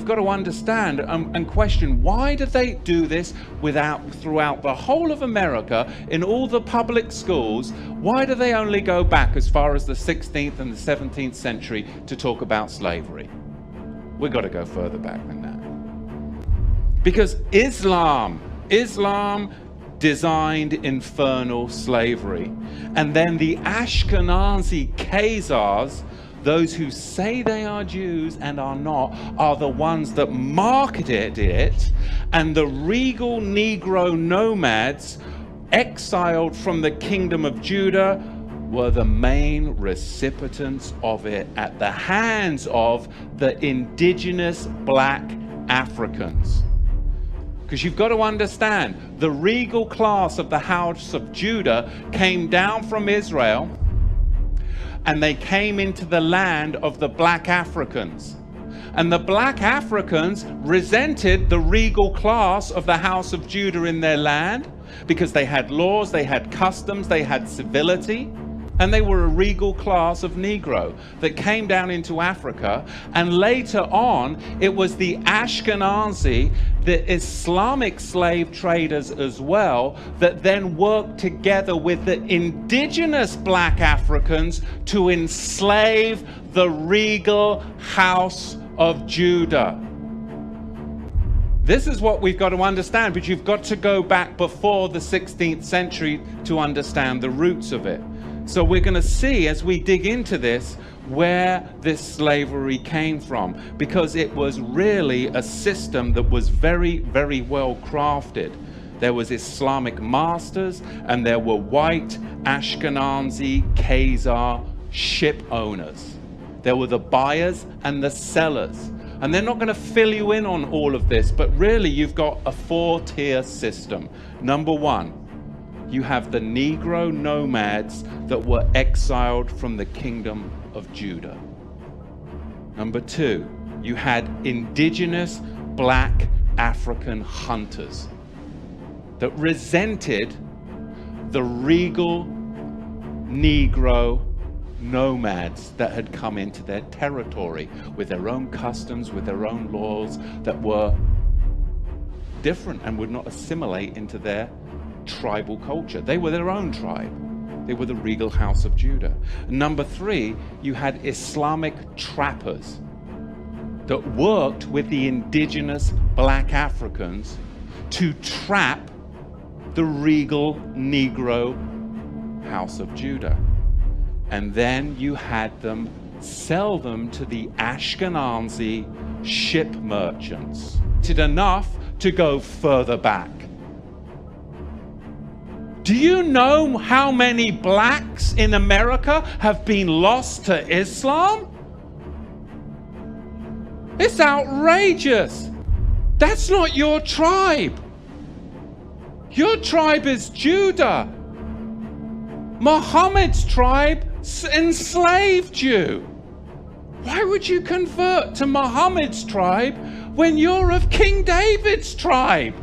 You've got to understand and question, why did they do this throughout the whole of America, in all the public schools? Why do they only go back as far as the 16th and the 17th century to talk about slavery? We've got to go further back than that. Because Islam designed infernal slavery. And then the Ashkenazi Khazars, those who say they are Jews and are not, are the ones that marketed it. And the regal Negro nomads exiled from the kingdom of Judah were the main recipients of it at the hands of the indigenous black Africans. Because you've got to understand, the regal class of the house of Judah came down from Israel, and they came into the land of the black Africans. And the black Africans resented the regal class of the house of Judah in their land, because they had laws, they had customs, they had civility. And they were a regal class of Negro that came down into Africa. And later on, it was the Ashkenazi, the Islamic slave traders as well, that then worked together with the indigenous black Africans to enslave the regal house of Judah. This is what we've got to understand, but you've got to go back before the 16th century to understand the roots of it. So we're going to see, as we dig into this, where this slavery came from, because it was really a system that was very, very well crafted. There was Islamic masters, and there were white Ashkenazi Khazar ship owners. There were the buyers and the sellers. And they're not going to fill you in on all of this, but really you've got a 4-tier system. Number one, you have the Negro nomads that were exiled from the kingdom of Judah. Number two, you had indigenous black African hunters that resented the regal Negro nomads that had come into their territory with their own customs, with their own laws that were different and would not assimilate into their tribal culture. They were their own tribe. They were the regal house of Judah. Number three, you had Islamic trappers that worked with the indigenous black Africans to trap the regal Negro house of Judah. And then you had them sell them to the Ashkenazi ship merchants. Did enough to go further back. Do you know how many blacks in America have been lost to Islam? It's outrageous. That's not your tribe. Your tribe is Judah. Muhammad's tribe enslaved you. Why would you convert to Muhammad's tribe when you're of King David's tribe?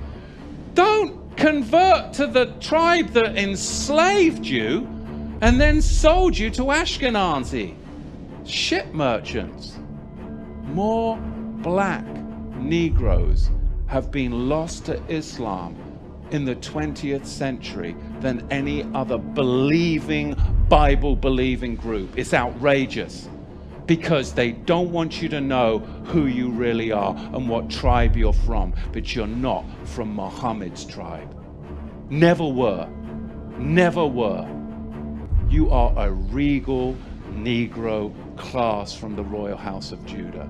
Don't convert to the tribe that enslaved you and then sold you to Ashkenazi ship merchants. More black Negroes have been lost to Islam in the 20th century than any other Bible-believing group. It's outrageous, because they don't want you to know who you really are and what tribe you're from, but you're not from Muhammad's tribe. Never were. Never were. You are a regal Negro class from the royal house of Judah.